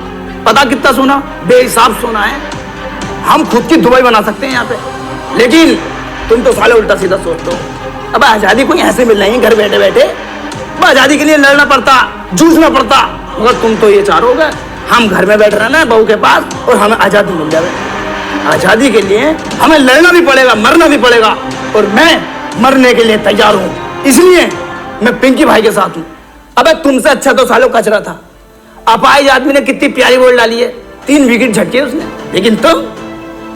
पता कितना सोना? बेहिसाब सोना है। हम खुद की दुबई बना सकते हैं यहाँ पे। लेकिन तुम तो साले उल्टा सीधा सोचते हो। अब आजादी कोई ऐसे मिल रही है घर बैठे बैठे? अब आजादी के लिए लड़ना पड़ता, जूझना पड़ता। मगर तुम तो ये चाहोगे हम घर में बैठ रहे हैं बहू के पास और हमें आजादी मिल जाए। आजादी के लिए हमें लड़ना भी पड़ेगा, मरना भी पड़ेगा। और मैं मरने के लिए तैयार हूँ। इसलिए मैं पिंकी भाई के साथ हूँ। अबे तुमसे अच्छा तो सालों कचरा था। अपाहिज आदमी ने कितनी प्यारी बॉल डाली है, 3 विकेट झटके उसने। लेकिन तुम,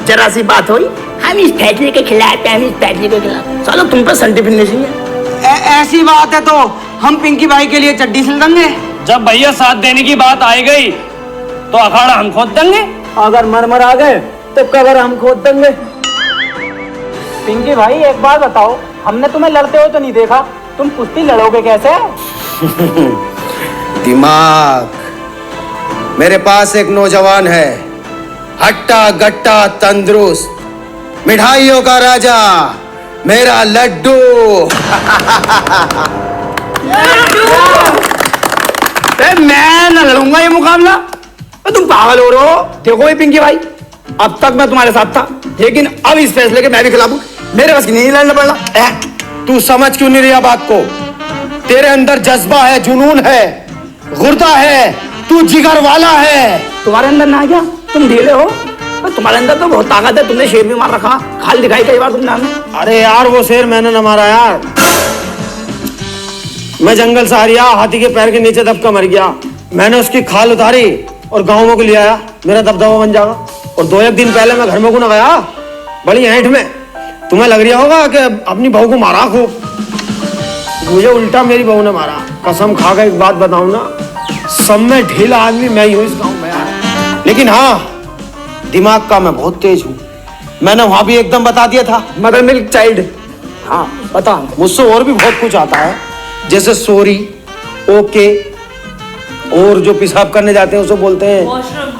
जरा सी बात हुई, हम इस फैसले के खिलाफ हैं, हम इस फैसले के खिलाफ। सालों तुम पे सर्टिफिकेशन है। ऐसी बात है तो हम पिंकी भाई के लिए चड्डी सिल देंगे। जब भैया साथ देने की बात आई गई तो अखाड़ा हम खोद देंगे। अगर मर आ गए तो कबर हम खोद देंगे। पिंकी भाई, एक बात बताओ, हमने तुम्हें लड़ते हो तो नहीं देखा, तुम कुश्ती लड़ोगे कैसे? दिमाग। मेरे पास एक नौजवान है हट्टा गट्टा तंदुरुस्त, मिठाइयों का राजा मेरा लड्डू। मैं न लड़ूंगा ये मुकाबला। तुम पागल हो रहे हो? देखो ये पिंकी भाई, अब तक मैं तुम्हारे साथ था, लेकिन अब इस फैसले के मैं भी खिलाफ हूं। मेरे बस की नहीं लड़ना पड़ना। तू समझ क्यों नहीं रहा बात को? तेरे अंदर जज्बा है, जुनून है, गुर्दा है, तू जिगर वाला है। तुम्हारे अंदर ना क्या? तुम ढीले हो? तुम्हारे अंदर तो बहुत ताकत है, तुमने शेर भी मार रखा, खाल दिखाई कई बार तुमने हमें। अरे यार वो शेर मैंने न मारा यार, मैं जंगल से हारिया, हाथी के पैर के नीचे दबका मर गया। मैंने उसकी खाल उतारी और गाँव को ले आया, मेरा दबदबा बन जाएगा। और 2-1 दिन पहले मैं घर में को न गया, बड़ी ऐंठ में। तुम्हें लग रहा होगा कि अपनी बहू को मारा खूब, मुझे उल्टा मेरी बहू ने मारा। कसम खा कर एक बात बताऊं ना, सब में ढीला आदमी मैं ही हूं इस गांव में यार। लेकिन हाँ, दिमाग का मैं बहुत तेज हूँ। मैंने वहां भी एकदम बता दिया था, मदर मिल्क चाइल्ड। हाँ बता, मुझसे और भी बहुत कुछ आता है, जैसे सॉरी, ओके, और जो पेशाब करने जाते हैं उसे बोलते हैं वॉशरूम,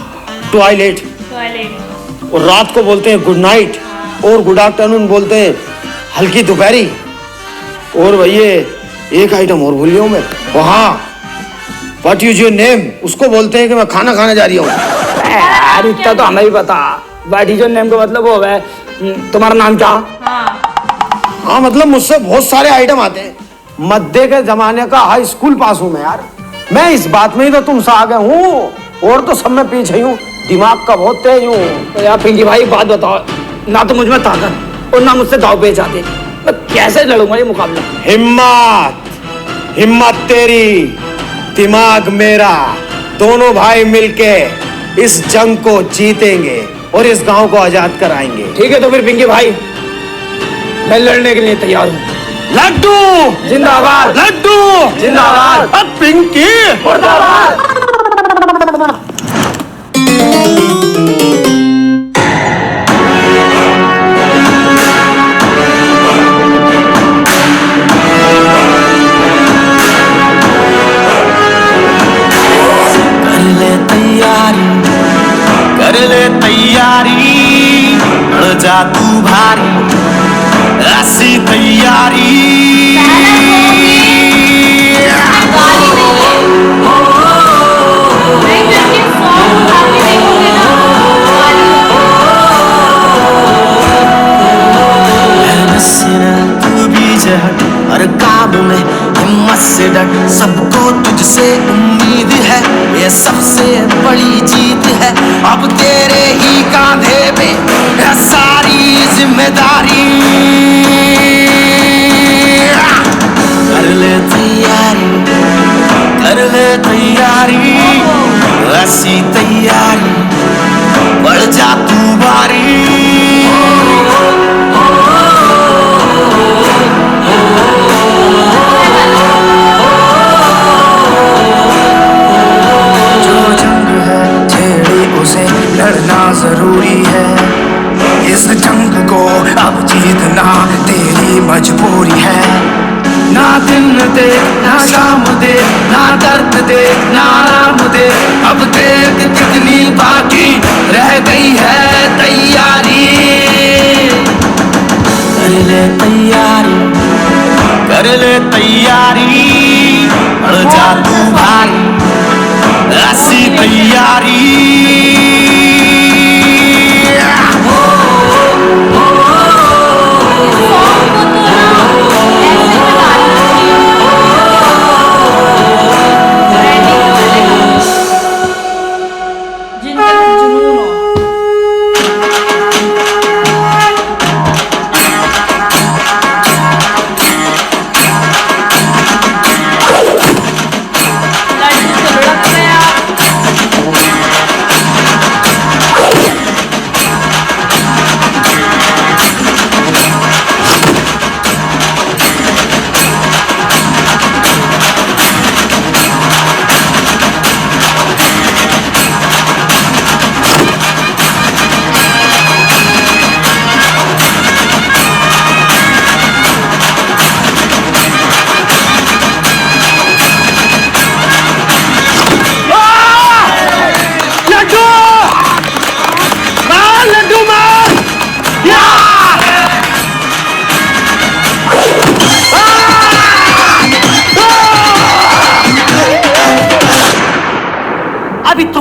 टॉयलेट, टॉयलेट, और रात को बोलते हैं गुड नाइट, और गुड आफ्टरनून बोलते हैं हल्की दोपहरी। और भैया एक आइटम और भूल गया मैं, वहाँ व्हाट इज योर नेम उसको बोलते हैं कि मैं खाना खाने जा रही हूँ। यार इतना तो हमें भी पता। व्हाट इज योर नेम का मतलब हो गया तुम्हारा नाम क्या? हाँ मतलब मुझसे बहुत सारे आइटम आते हैं। मध्य के जमाने का हाई स्कूल पास हूँ मैं यार। मैं इस बात में ही तो तुमसे आगे हूँ, और तो सब में पीछे हूँ, दिमाग का बहुत तेज हूँ। तो यार पिंकी भाई बात बताओ, ना तो मुझ में ताकत और ना मुझसे दाव पेच आते, मैं कैसे लड़ूंगा ये मुकाबला? हिम्मत, हिम्मत तेरी, दिमाग मेरा, दोनों भाई मिलके इस जंग को जीतेंगे और इस गांव को आजाद कराएंगे। ठीक है तो फिर पिंकी भाई, मैं लड़ने के लिए तैयार हूँ। लड्डू जिंदाबाद, लड्डू जिंदाबाद, अब पिंकी मुर्दाबाद। कर ले तैयारी, बढ़ जा तू भारी, ऐसी तैयारी। तू बीच हट, हर काम में हिम्मत से डट, सबको तुझसे उम्मीद है, ये सबसे बड़ी जीत है। अब तेरे ही कांधे पे है सारी जिम्मेदारी। कर ले तैयारी, कर ले तैयारी, ऐसी तैयारी, बढ़ जा तू भारी। लड़ना जरूरी है, इस जंग को अब जीतना तेरी मजबूरी है। ना दिन दे, ना शाम दे, ना दर्द दे, ना आराम दे, अब देख कितनी बाकी रह गई है तैयारी। कर ले तैयारी, कर ले तैयारी, बढ़ जा तू भारी, ऐसी तैयारी।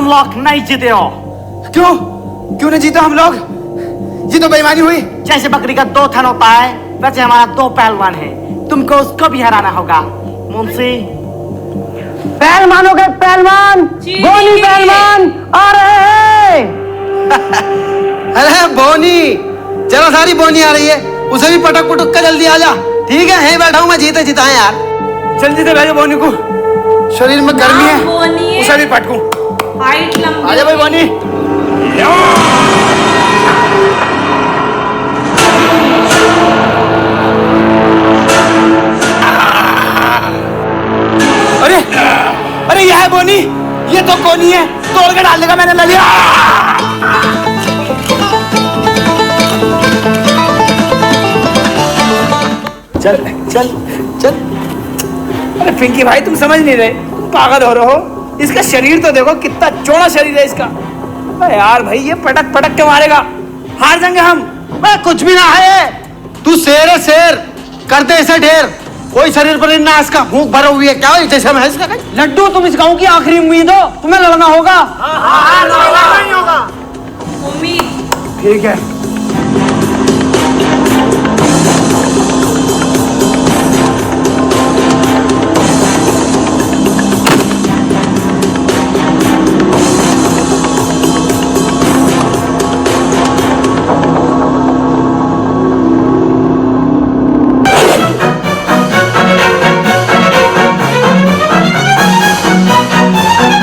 तुम लोग नहीं जीते हो। क्यों क्यों नहीं जीते हम लोग? ये तो बेईमानी हुई। जैसे बकरी का 2 थन होता है वैसे हमारा 2 पहलवान है, तुमको उसको भी हराना होगा। मुंशी पहलवान हो गए, पहलवान बोनी पहलवान आ रहे हैं। अरे बोनी, जरा सारी बोनी आ रही है, उसे भी पटक पुटक कर जल्दी आ जा। ठीक है, यहीं बैठा हूं मैं, जीते जिताए यार। जल्दी से भेजो बोनी को, शरीर में गर्मी है, उसे भी पटकूं। हाइट लंबी। आजा भाई बोनी। अरे अरे यह है बोनी, ये तो कोनी है, तोड़ के डाल देगा मैंने ललिया। चल चल चल। अरे पिंकी भाई तुम समझ नहीं रहे, पागल हो रहे हो। इसका शरीर तो देखो, कितना चौड़ा शरीर है इसका। अरे यार भाई ये पटक पटक के मारेगा, हार जाएंगे हम। कुछ भी ना है, तू शेर है शेर, करते ऐसे ढेर। कोई शरीर पर ना इसका भूख भरा हुई है क्या? जैसे मैं इसका लड्डू, तुम इस गांव की आखिरी उम्मीद हो, तुम्हें लड़ना होगा। नहीं होगा। उम्मीद। ठीक है।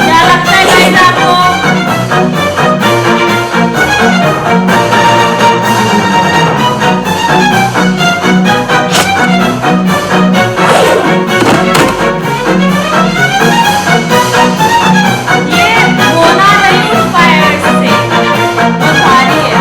क्या लगता है गाइस आपको? ये होना नहीं उस पायर से, वो भारी है।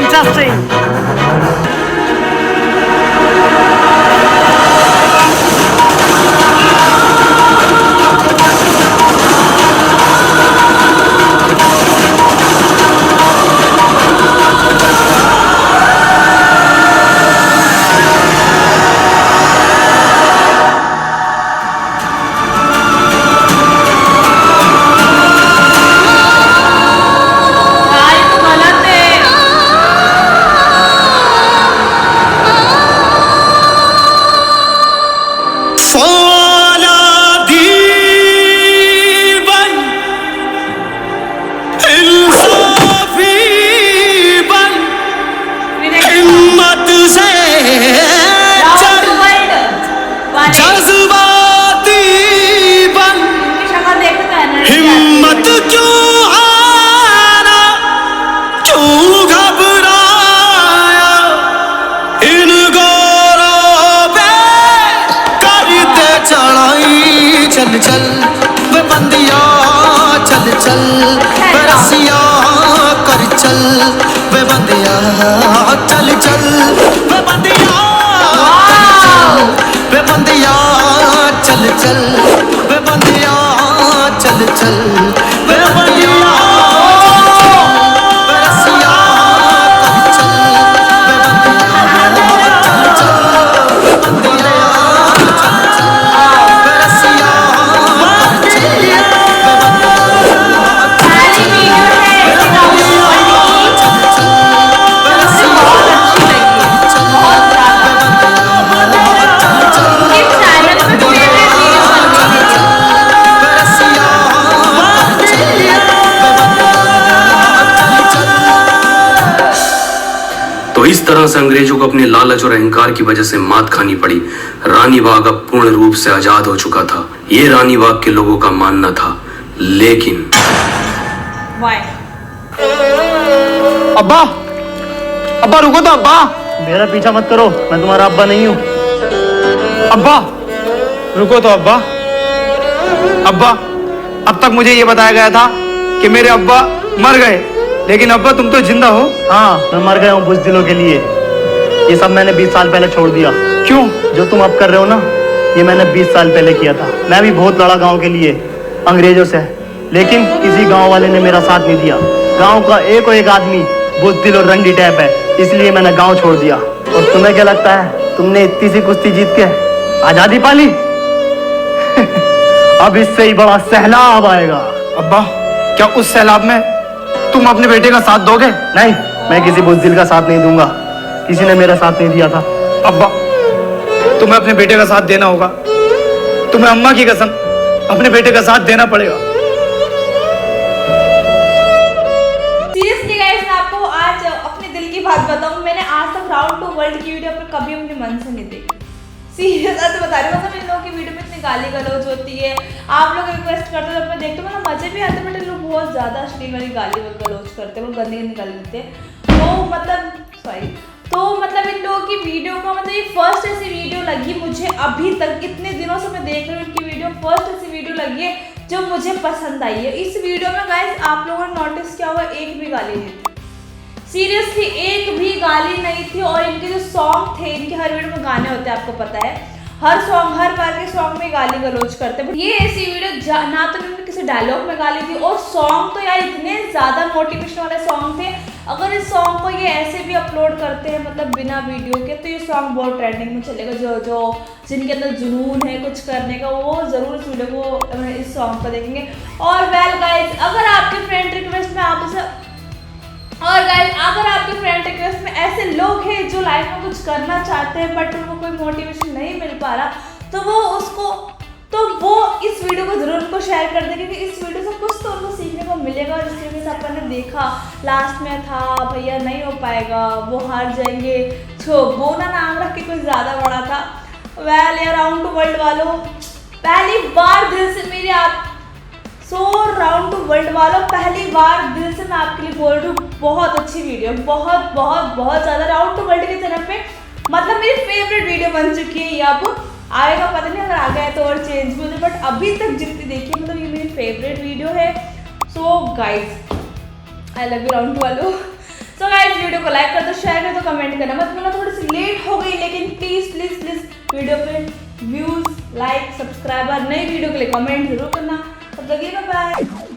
Interesting. भाई तो गलत है। हिम्मत से राउंड वर्ल्ड वाले जज्बाती बन, की शक्ल देखो तो एनर्जी हिम्मत क्यों हारा, क्यों घबराया, इन गोरों पे करते चढ़ाई। चल चल वे बंदिया, चल चल वे रसिया, कर चल वे बंदिया, चल चल वे बंदिया, वे बंदिया, चल चल वे बंदिया, चल चल वे बंदिया, वे रसिया, कर चल वे बंदिया, चल चल वे बंदिया, चल चल वे रसिया, कर चल वे सारी वीडियो है इस राउंड वर्ल्ड की, चल चल वे रसिया, बहुत अच्छी लगी है, बहुत ज्यादा। इस चैनल पे फेवरेट वीडियो बन गई है। तो इस तरह से अंग्रेजों को अपने लालच और अहंकार की वजह से मात खानी पड़ी। रानी बाग अब पूर्ण रूप से आजाद हो चुका था, ये रानी बाग के लोगों का मानना था। लेकिन वाई अब्बा, अब्बा रुको तो अब्बा। मेरा पीछा मत करो, मैं तुम्हारा अब्बा नहीं हूँ। अब्बा रुको तो अब्बा। अब्बा, अब तक मुझे ये बताया गया था कि मेरे अब्बा मर गए, लेकिन अब्बा तुम तो जिंदा हो। हाँ, मैं मर गया हूँ बुज़दिलों के लिए। ये सब मैंने 20 साल पहले छोड़ दिया। क्यों? जो तुम अब कर रहे हो ना, ये मैंने 20 साल पहले किया था। मैं भी बहुत लड़ा गांव के लिए अंग्रेजों से, लेकिन किसी गांव वाले ने मेरा साथ नहीं दिया। गांव का एक आदमी बुज़दिल और रंडी टाइप है, इसलिए मैंने गांव छोड़ दिया। और तुम्हें क्या लगता है, तुमने इतनी सी कुश्ती जीत के आजादी पा ली? अब इससे ही बड़ा सैलाब आएगा। अब्बा, क्या उस सैलाब में तुम अपने बेटे का साथ दोगे? नहीं, मैं किसी बुज़दिल का साथ नहीं दूंगा। किसी ने मेरा साथ नहीं दिया था। अब्बा, तुम्हें अपने बेटे का साथ देना होगा। तुम्हें अम्मा की कसम अपने बेटे का साथ देना पड़ेगा। सीरियसली गाइस, मैं आपको आज अपने दिल की बात बताऊं, मैंने आज तक राउंड टू वर्ल्ड की वीडियो पर कभी अपने मन से नहीं देखी। सीरियस आज बता रही हूँ, मतलब इन लोगों की वीडियो में इतनी गाली गलौज होती है, आप लोग रिक्वेस्ट करते हो, जब मैं देखती हूँ मतलब मजे भी आते हैं, बट लोग बहुत ज़्यादा अश्लील वाली गाली गलौज करते हैं, वो गंदी गंदी गाली देते हैं। तो मतलब इन लोगों की वीडियो का मतलब ये फर्स्ट ऐसी वीडियो लगी मुझे, अभी तक इतने दिनों से मैं देख रही हूँ इनकी वीडियो, फर्स्ट ऐसी वीडियो लगी है जो मुझे पसंद आई है। इस वीडियो में गाइस आप लोगों ने नोटिस किया होगा, एक भी गाली नहीं थी, सीरियसली एक भी गाली नहीं थी। और इनके जो सॉन्ग थे, इनके हर वीडियो में गाने होते हैं, आपको पता है, हर बार के सॉन्ग में गाली गलौज करते हैं। ये ऐसी वीडियो ना तो इन्होंने किसी डायलॉग में गाली थी, और सॉन्ग तो यार इतने ज़्यादा मोटिवेशन वाले सॉन्ग थे। अगर इस सॉन्ग को ये ऐसे भी अपलोड करते हैं मतलब बिना वीडियो के, तो ये सॉन्ग बहुत ट्रेंडिंग में चलेगा। जो जिनके अंदर जुनून है कुछ करने का, वो ज़रूर इस वीडियो को, इस सॉन्ग को देखेंगे। और वेल गाइज, अगर आपके फ्रेंड रिक्वेस्ट में आप उसे अगर आपके फ्रेंड रिक्वेस्ट में ऐसे लोग हैं जो लाइफ में कुछ करना चाहते हैं बट उनको कोई मोटिवेशन नहीं मिल पा रहा, तो वो इस वीडियो को जरूर उनको शेयर कर दें, क्योंकि इस वीडियो से कुछ तो उनको सीखने को मिलेगा। और जिस तरीके से अपन ने देखा लास्ट में था, भैया नहीं हो पाएगा, वो हार जाएंगे, वो ना नाम रख के कुछ ज़्यादा बड़ा था। वेल यार, राउंड टू वर्ल्ड वालों, पहली बार दिल से मेरे राउंड टू वर्ल्ड वालों, पहली बार दिल से मैं आपके लिए बोल रही हूँ, बहुत अच्छी वीडियो, बहुत ज़्यादा। राउंड टू वर्ल्ड के चैनल पे मतलब मेरी फेवरेट वीडियो बन चुकी है। ये अब आएगा पता नहीं, अगर आ गया तो और चेंज भी हो जाए, बट अभी तक जितनी देखी है मतलब ये मेरी फेवरेट वीडियो है। So guys, I love you round to वालों। सो गाइज, वीडियो को लाइक कर दो, शेयर कर दो, कमेंट करना मत भूलना। थोड़ी सी लेट हो गई, लेकिन प्लीज़ वीडियो पे व्यूज़, लाइक, सब्सक्राइबर, नई वीडियो के लिए कमेंट जरूर करना। तब तक ये बाय।